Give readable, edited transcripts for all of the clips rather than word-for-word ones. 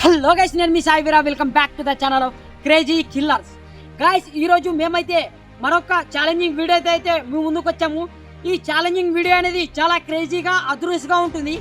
Hello guys, నేను మీ Sai Veera. Welcome back to the channel of crazy killers. Guys, ఈరోజు మేమైతే మరొక ఛాలెంజింగ్ వీడియో అయితే మేము ముందుకు వచ్చాము. ఈ ఛాలెంజింగ్ వీడియో అనేది చాలా క్రేజీగా అదృశ్యంగా ఉంటుంది.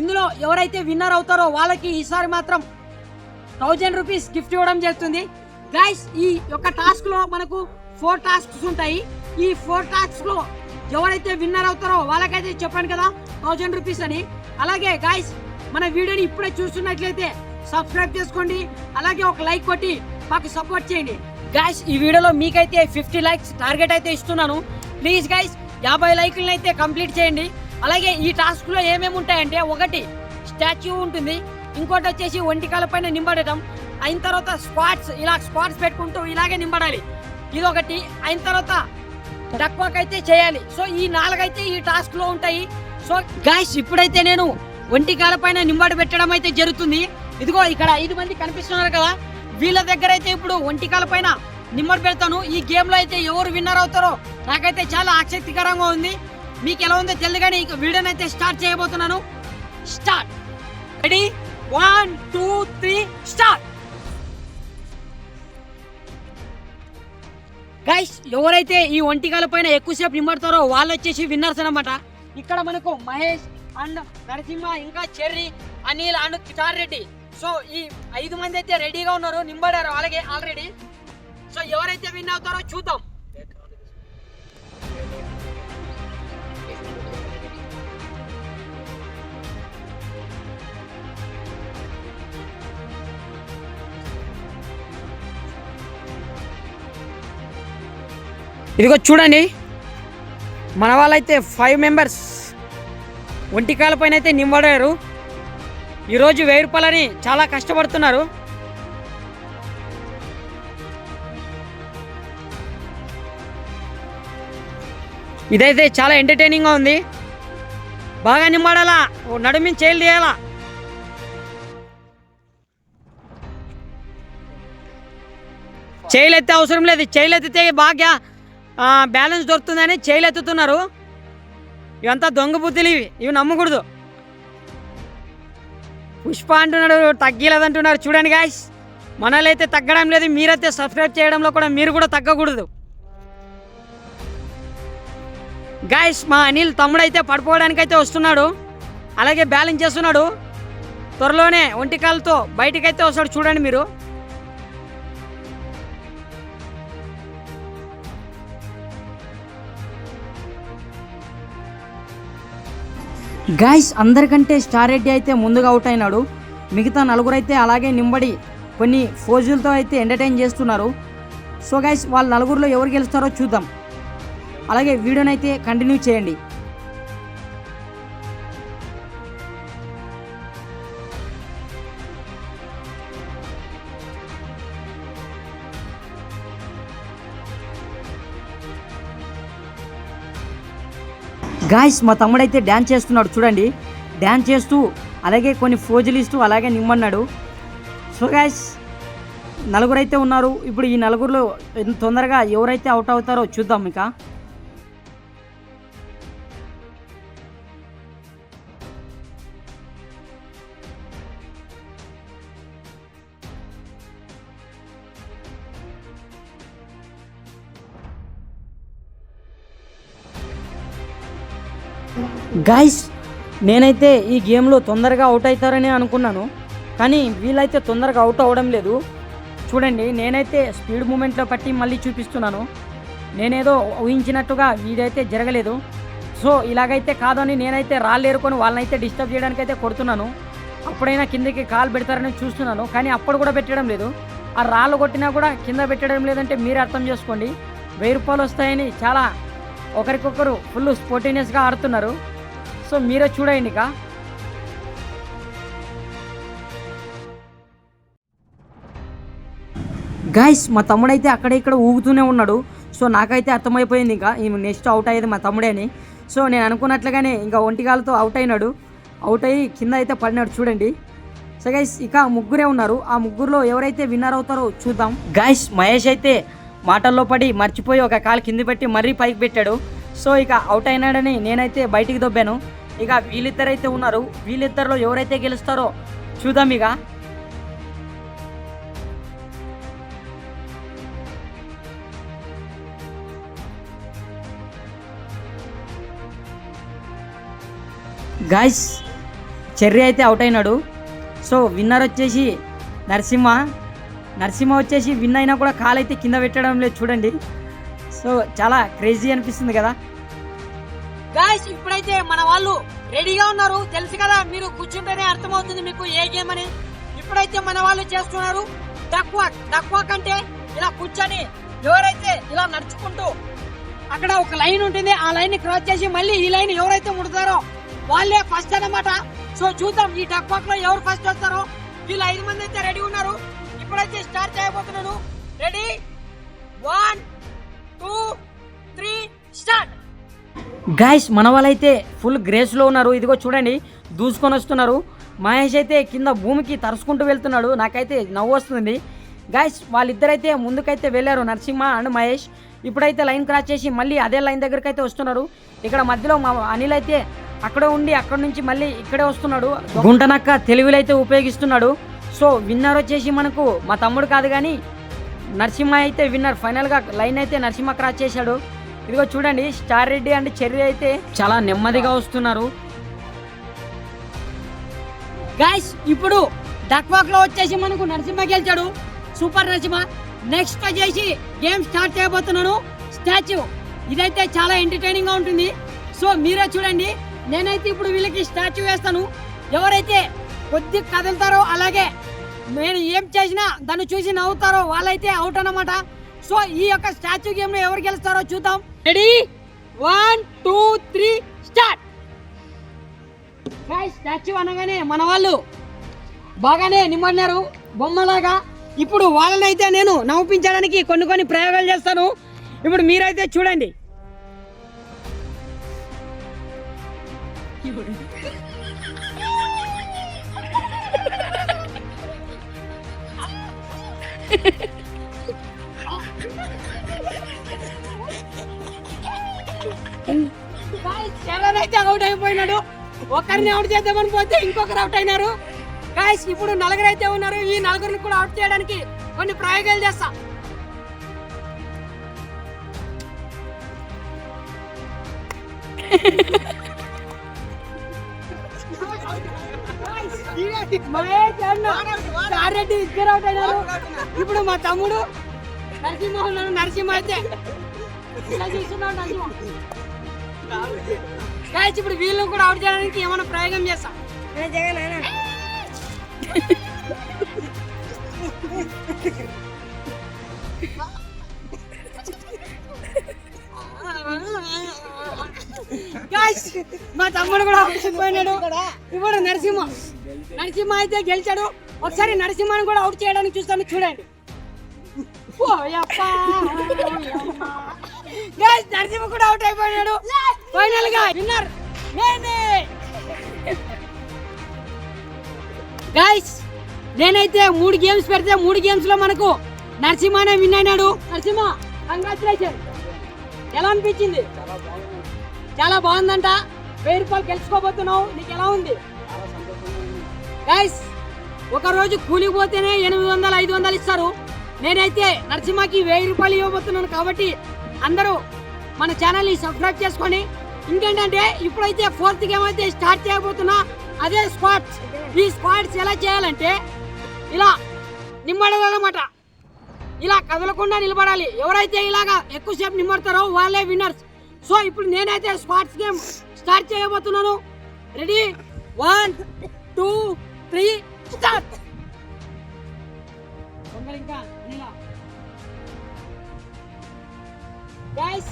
ఇందులో ఎవరైతే విన్నర్ అవుతారో వాళ్ళకి ఈసారి మాత్రం 1000 రూపీస్ గిఫ్ట్ ఇవ్వడం జరుగుతుంది. గైస్, ఈ యొక్క టాస్క్లో మనకు 4 టాస్క్స్ ఉంటాయి. ఈ 4 టాస్క్లో ఎవరైతే విన్నర్ అవుతారో వాళ్ళకైతే చెప్పాను కదా 1000 రూపీస్ అని. అలాగే గైస్, మన వీడియోని ఇప్పుడే చూస్తున్నట్లయితే సబ్స్క్రైబ్ చేసుకోండి, అలాగే ఒక లైక్ కొట్టి మాకు సపోర్ట్ చేయండి. గైస్, ఈ వీడియోలో మీకైతే 50 లైక్స్ టార్గెట్ అయితే ఇస్తున్నాను. ప్లీజ్ గైస్, 50 లైక్లను అయితే కంప్లీట్ చేయండి. అలాగే ఈ టాస్క్లో ఏమేమి ఉంటాయంటే, ఒకటి స్టాచ్యూ ఉంటుంది, ఇంకోటి వచ్చేసి ఒంటికాల పైన నింబడటం, అయిన తర్వాత స్క్వాట్స్ పెట్టుకుంటూ ఇలాగే నింబడాలి, ఇదొకటి. అయిన తర్వాత డక్ వాక్ అయితే చేయాలి. సో ఈ 4 అయితే ఈ టాస్క్లో ఉంటాయి. సో గైస్, ఇప్పుడైతే నేను ఒంటికాల పైన నింబడి పెట్టడం అయితే జరుగుతుంది. ఇదిగో ఇక్కడ 5 మంది కనిపిస్తున్నారు కదా, వీళ్ళ దగ్గర అయితే ఇప్పుడు ఒంటికాల పైన నిమ్మడి పెడతాను. ఈ గేమ్లో అయితే ఎవరు విన్నర్ అవుతారో నాకైతే చాలా ఆసక్తికరంగా ఉంది. మీకు ఎలా ఉందో తెలియదు కానీ ఇక వీడియోని అయితే స్టార్ట్ చేయబోతున్నాను. స్టార్ట్. రెడీ? 1 2 3 స్టార్ట్. గైస్, ఎవరైతే ఈ ఒంటికాల పైన ఎక్కువసేపు నిమ్మడతారో వాళ్ళు వచ్చేసి విన్నర్స్ అనమాట. ఇక్కడ మనకు మహేష్ అండ్ నరసింహ, ఇంకా చెర్రీ, అనిల్ అండ్ కిటార్ రెడ్డి. సో ఈ 5 మంది అయితే రెడీగా ఉన్నారు, నింబడారు అలాగే ఆల్రెడీ. సో ఎవరైతే విన్ అవుతారో చూద్దాం. ఇదిగో చూడండి, మన వాళ్ళైతే 5 మెంబర్స్ ఒంటికాల పైన అయితే నింబడారు. ఈరోజు 1000 రూపాయలని చాలా కష్టపడుతున్నారు. ఇదైతే చాలా ఎంటర్టైనింగ్గా ఉంది. బాగా నింబడాలా, నడుమిని చేయలు తీయాలా. చేయలు ఎత్తే అవసరం లేదు, చేయలు ఎత్తితే బాగా బ్యాలెన్స్ దొరుకుతుందని చేయలు ఎత్తుతున్నారు. ఇవంతా దొంగ బుద్ధులు, ఇవి నమ్మకూడదు. పుష్ప అంటున్నాడు తగ్గలేదంటున్నారు. చూడండి గాయ్స్, మనలైతే తగ్గడం లేదు, మీరైతే సబ్స్క్రైబ్ చేయడంలో కూడా మీరు కూడా తగ్గకూడదు. గాయ్స్, మా అనిల్ తమ్ముడైతే పడిపోవడానికైతే వస్తున్నాడు, అలాగే బ్యాలెన్స్ చేస్తున్నాడు. త్వరలోనే ఒంటికాలతో బయటికైతే వస్తాడు, చూడండి మీరు. గాయ్స్, అందరికంటే స్టార్ రెడ్డి అయితే ముందుగా అవుట్ అయినాడు. మిగతా 4 అయితే అలాగే నింబడి కొన్ని ఫోజులతో అయితే ఎంటర్టైన్ చేస్తున్నారు. సో గైస్, వాళ్ళ 4లో ఎవరు గెలుస్తారో చూద్దాం. అలాగే వీడియోని అయితే కంటిన్యూ చేయండి. గాయ్స్, మా తమ్ముడైతే డ్యాన్స్ చేస్తున్నాడు, చూడండి. డ్యాన్స్ చేస్తూ అలాగే కొన్ని ఫోజులు ఇస్తూ అలాగే నిమ్మన్నాడు. సో గాయ్స్, 4 అయితే ఉన్నారు. ఇప్పుడు ఈ 4లో తొందరగా ఎవరైతే అవుట్ అవుతారో చూద్దాం. ఇక గాయ్స్, నేనైతే ఈ గేమ్లో తొందరగా అవుట్ అవుతారని అనుకున్నాను, కానీ వీళ్ళైతే తొందరగా అవుట్ అవ్వడం లేదు. చూడండి, నేనైతే స్పీడ్ మూమెంట్లో పట్టి మళ్ళీ చూపిస్తున్నాను. నేనేదో ఊహించినట్టుగా వీడైతే జరగలేదు. సో ఇలాగైతే కాదని నేనైతే రాళ్ళు ఏరుకొని వాళ్ళనైతే డిస్టర్బ్ చేయడానికైతే కొడుతున్నాను. అప్పుడైనా కిందకి కాలు పెడతారని చూస్తున్నాను, కానీ అప్పుడు కూడా పెట్టడం లేదు. ఆ రాళ్ళు కొట్టినా కూడా కింద పెట్టడం లేదంటే మీరు అర్థం చేసుకోండి. 1000 రూపాయలు వస్తాయని చాలా ఒకరికొకరు ఫుల్ స్పోర్టినియస్గా ఆడుతున్నారు. సో మీరే చూడండి. ఇక గాయ్స్, మా తమ్ముడైతే అక్కడ ఇక్కడ ఊగుతూనే ఉన్నాడు. సో నాకైతే అర్థమైపోయింది ఇంకా ఈ నెక్స్ట్ అవుట్ అయ్యేది మా తమ్ముడే అని. సో నేను అనుకున్నట్లుగానే ఇంకా ఒంటికాలతో అవుట్ అయినాడు. అవుట్ అయ్యి కింద అయితే పడినాడు, చూడండి. సో గైస్, ఇక 3 ఉన్నారు. ఆ 3లో ఎవరైతే విన్నర్ అవుతారో చూద్దాం. గాయ్స్, మహేష్ అయితే మాటల్లో పడి మర్చిపోయి ఒక కాలు కింద పెట్టి మరీ పైకి పెట్టాడు. సో ఇక అవుట్ అయినాడని నేనైతే బయటికి దొబ్బాను. ఇక వీళ్ళిద్దరైతే ఉన్నారు. వీళ్ళిద్దరిలో ఎవరైతే గెలుస్తారో చూద్దాం. ఇక గాయస్ చెర్రీ అయితే అవుట్ అయినాడు. సో విన్నర్ వచ్చేసి నరసింహ వచ్చేసి విన్ అయినా కూడా కాలు అయితే కింద పెట్టడం లేదు చూడండి. సో చాలా క్రేజీ అనిపిస్తుంది కదా గాయస్. ఇప్పుడైతే మన వాళ్ళు రెడీగా ఉన్నారు, తెలుసు కదా, మీరు కూర్చుంటేనే అర్థమవుతుంది మీకు ఏ గేమ్ అని. ఇప్పుడైతే మన వాళ్ళు చేస్తున్నారు డక్ వాక్ అంటే ఇలా కూర్చొని ఎవరైతే ఇలా నడుచుకుంటూ అక్కడ ఒక లైన్ ఉంటుంది, ఆ లైన్ ని క్రాస్ చేసి మళ్ళీ ఈ లైన్ ఎవరైతే ముడతారో వాళ్ళే ఫస్ట్ అన్నమాట. సో చూద్దాం ఈ డక్ వాక్ లో ఎవరు ఫస్ట్ వస్తారో. వీళ్ళు 5 మంది అయితే రెడీ ఉన్నారు. ఇప్పుడైతే స్టార్ట్ చేయబోతున్నాను. Ready 1 2 3 start. గాయస్ మన వాళ్ళైతే ఫుల్ గ్రేస్ లో ఉన్నారు. ఇదిగో చూడండి దూసుకొని వస్తున్నారు. మహేష్ అయితే కింద భూమికి తరుచుకుంటూ వెళ్తున్నాడు. నాకైతే నవ్వు వస్తుంది గాయస్. వాళ్ళిద్దరైతే ముందుకైతే వెళ్ళారు, నరసింహ అండ్ మహేష్. ఇప్పుడైతే లైన్ క్రాస్ చేసి మళ్ళీ అదే లైన్ దగ్గరికి అయితే వస్తున్నారు. ఇక్కడ మధ్యలో మా అనిల్ అయితే అక్కడే ఉండి అక్కడ నుంచి మళ్ళీ ఇక్కడే వస్తున్నాడు. గుంటనక్క తెలివిలో అయితే ఉపయోగిస్తున్నాడు. సో విన్నర్ వచ్చేసి మనకు మా తమ్ముడు కాదు కానీ నరసింహ అయితే విన్నర్. ఫైనల్గా లైన్ అయితే నరసింహ క్రాస్ చేశాడు. ఇదిగో చూడండి స్టార్ రెడ్డి అండ్ చెర్రీ అయితే చాలా నెమ్మదిగా వస్తున్నారు. గైస్ ఇప్పుడు డక్ వాక్ లో వచ్చేసి మనకు నరసింహ గెలిచాడు, సూపర్ నరసింహ. నెక్స్ట్ వచ్చేసి గేమ్ స్టార్ట్ చేయబోతున్నాను, స్టాచ్యూ. ఇదైతే చాలా ఎంటర్టైనింగ్ గా ఉంటుంది. సో మీరే చూడండి. నేనైతే ఇప్పుడు వీళ్ళకి స్టాచ్యూ వేస్తాను. ఎవరైతే కొద్దిగా కదులుతారో అలాగే నేను ఏం చేసినా దాన్ని చూసి నవ్వుతారో వాళ్ళైతే అవుట్ అన్నమాట. సో ఈ యొక్క స్టాచ్యూ గేమ్ లో ఎవరు గెలుస్తారో చూద్దాం. Ready 1 2 3 start. స్టాచ్యూ అనగానే మన వాళ్ళు బాగానే నిమ్మన్నారు బొమ్మలాగా. ఇప్పుడు వాళ్ళనైతే నేను నవ్వించడానికి కొన్ని ప్రయోగాలు చేస్తాను. ఇప్పుడు మీరైతే చూడండి. అయితే అవుట్ అయిపోయినాడు. ఒకరిని అవుట్ చేద్దామని పోతే ఇంకొకరు అవుట్ అయినారు. గాయస్ ఇప్పుడు 4 అయితే ఉన్నారు. ఈ 4 కూడా అవుట్ చేయడానికి కొన్ని ప్రయోగాలు చేస్తా. రెడ్డి ఇద్దరు అవుట్ అయినారు. ఇప్పుడు మా తమ్ముడు నరసింహ అయితే గాయస్ ఇప్పుడు వీళ్ళు కూడా అవుట్ చేయడానికి ఏమైనా ప్రయోగం చేస్తాం. మా తమ్ముడు కూడా పోయినాడు. ఇప్పుడు నరసింహ అయితే గెలిచాడు. ఒకసారి నరసింహని కూడా అవుట్ చేయడానికి చూస్తాను చూడండి. నరసింహ కూడా అవుట్ అయిపోయాడు. ఫైనల్ గా విన్నర్ నేనే. గైస్ నేనైతే 3 గేమ్స్ పెడితే 3 గేమ్స్ లో మనకు నరసింహనే విన్ అయినాడు. నరసింహ కంగ్రాచులేషన్. ఎలా అనిపించింది? చాలా బాగుందంట. 1000 రూపాయలు గెలుచుకోబోతున్నావు. నీకు ఎలా ఉంది? గైస్ ఒక రోజు కూలికి పోతేనే 800 500 ఇస్తారు. నేనైతే నరసింహకి 1000 రూపాయలు ఇవ్వబోతున్నాను. కాబట్టి అందరూ మన ఛానల్ని సబ్స్క్రైబ్ చేసుకొని, ఇంకేంటంటే ఇప్పుడైతే 4th గేమ్ అయితే స్టార్ట్ చేయబోతున్నా. అదే స్క్వాడ్స్. ఈ స్క్వాడ్స్ ఎలా చేయాలంటే ఇలా నిమ్మడాలన్నమాట. ఇలా కదలకుండా నిలబడాలి. ఎవరైతే ఇలాగా ఎక్కువసేపు నిమ్మడతారో వాళ్ళే విన్నర్స్. సో ఇప్పుడు నేనైతే స్క్వాడ్స్ గేమ్ స్టార్ట్ చేయబోతున్నాను. Ready 1 2 3 start. గైస్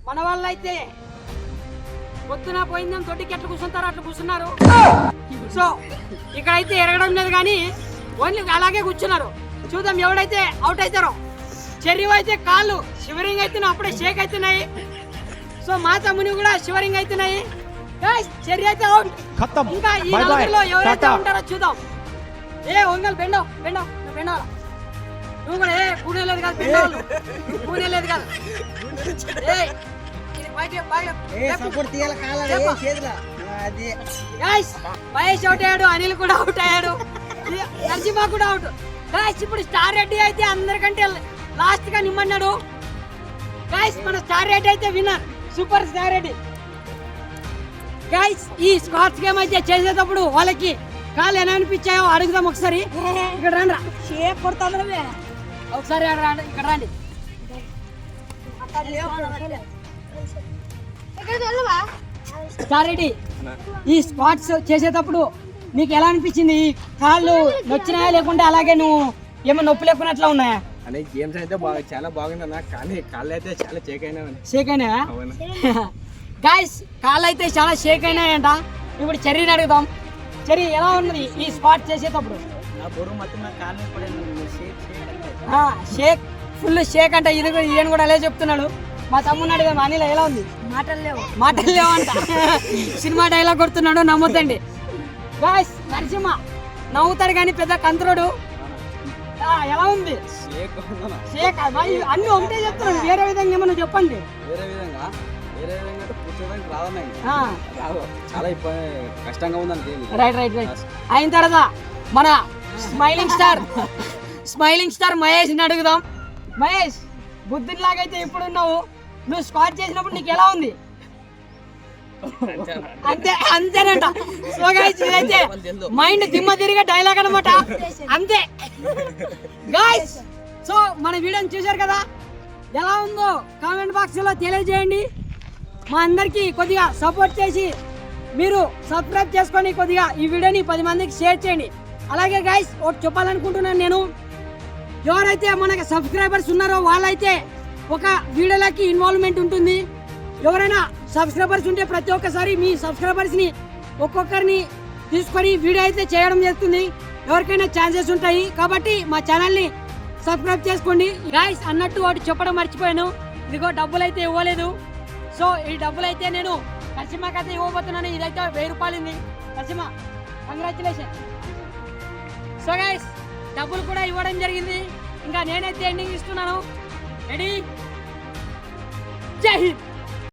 మన వాళ్ళైతే పొద్దున పోయిందని తొట్టికి ఎట్లా కూర్చుంటారో అట్లా కూర్చున్నారు. సో ఇక్కడైతే ఎరగడం లేదు కానీ ఓన్లీ అలాగే కూర్చున్నారు. చూద్దాం ఎవడైతే అవుట్ అవుతారో. చెర్రీ అయితే కాళ్ళు షివరింగ్ అవుతున్నాయి, అప్పుడే షేక్ అవుతున్నాయి. సో మా తమ్ముని కూడా షివరింగ్ అవుతున్నాయి. చెర్రీ అయితే అవుట్. ఇంకా ఈ 4లో ఎవరైతే ఉంటారో చూద్దాం. ఒంగల్ బెండో నువ్వు కూడా కూడలేదు కాదు, బెండోళ్ళు కూడలేదు కాదు. మహేష్ అవుట్ అయ్యాడు, అనిల్ కూడా అవుట్ అయ్యాడు, నరసింహ కూడా అవుట్. గాయస్ ఇప్పుడు స్టార్ రెడ్డి అయితే అందరికంటే లాస్ట్ గా నిమ్మన్నాడు. గాయస్ మన స్టార్ రెడ్డి అయితే winner, super star Reddy. Guys ఈ స్కాచ్ గేమ్ అయితే చేసేటప్పుడు వాళ్ళకి కాళ్ళు ఎలా అనిపించాయో అడుగుదాం ఒకసారి. ఇక్కడ రండి, షేక్ కొడతాను ఒకసారి రండి, ఇక్కడ రండి. రెడీ. ఈ స్పాట్స్ చేసేటప్పుడు నీకు ఎలా అనిపించింది? ఈ కాళ్ళు నొచ్చినాయా లేకుంటే అలాగే నువ్వు ఏమో నొప్పి లేకున్నట్లా ఉన్నాయా? అనే గేమ్స్ అయితే చాలా బాగుందన్న, కానీ కాళ్ళు అయితే చాలా షేక్ అయినాయా? గాయస్ కాళ్ళు అయితే చాలా షేక్ అయినాయంట. ఇప్పుడు చెర్రీని అడుగుదాం. చెర్రీ ఎలా ఉన్నది ఈ స్పాట్ చేసేటప్పుడు? షేక్, ఫుల్ షేక్ అంట. ఇది ఈయన కూడా అలా చెప్తున్నాడు. మా తమ్ముడు అడిగాం, అనిల్ ఎలా ఉంది? మాటలు లేవు అంట. సినిమా డైలాగ్ కొడుతున్నాడు, నమ్మొద్దండి. గాయస్ నరసింహ నవ్వుతాడు కానీ పెద్ద కంత్రుడు. ఎలా ఉంది? షేక్ అన్ని ఒకటే చెప్తున్నాను, వేరే విధంగా ఏమన్నా చెప్పండి. వేరే విధంగా కూర్చోడానికి చాలా కష్టంగా ఉందండి. రైట్. అయిన తర్వాత మన స్మైలింగ్ స్టార్ మహేష్ ని అడుగుదాం. మహేష్, బుద్ధునిలాగైతే ఇప్పుడు నువ్వు స్క్వాట్ చేసినప్పుడు నీకు ఎలా ఉంది? అంతేనంట. సో గైస్ ఇదైతే మైండ్ దిమ్మ తిరిగే డైలాగ్ అనమాట. అంతే గైస్. సో మన వీడియోని చూశారు కదా, ఎలా ఉందో కామెంట్ బాక్స్ లో తెలియజేయండి. మా అందరికి కొద్దిగా సపోర్ట్ చేసి మీరు సబ్స్క్రైబ్ చేసుకొని కొద్దిగా ఈ వీడియోని 10 మందికి షేర్ చేయండి. అలాగే గైస్ ఒకటి చెప్పాలనుకుంటున్నాను, నేను ఎవరైతే మనకి సబ్స్క్రైబర్స్ ఉన్నారో వాళ్ళైతే ఒక వీడియోలకి ఇన్వాల్వ్మెంట్ ఉంటుంది. ఎవరైనా సబ్స్క్రైబర్స్ ఉంటే ప్రతి ఒక్కసారి మీ సబ్స్క్రైబర్స్ని ఒక్కొక్కరిని తీసుకొని వీడియో అయితే చేయడం జరుగుతుంది. ఎవరికైనా ఛాన్సెస్ ఉంటాయి కాబట్టి మా ఛానల్ని సబ్స్క్రైబ్ చేసుకోండి. గైస్ అన్నట్టు ఒకటి చెప్పడం మర్చిపోయాను, ఇదిగో డబ్బులు అయితే ఇవ్వలేదు. సో ఈ డబ్బులు అయితే నేను నరసింహకి అయితే ఇవ్వబోతున్నాను. ఇదైతే 1000 రూపాయలు ఉంది. నరసింహ కంగ్రాచులేషన్. సో గైస్ డబ్బులు కూడా ఇవ్వడం జరిగింది. ఇంకా నేనైతే ఎండింగ్ ఇస్తున్నాను. రెడీ? జై హింద్.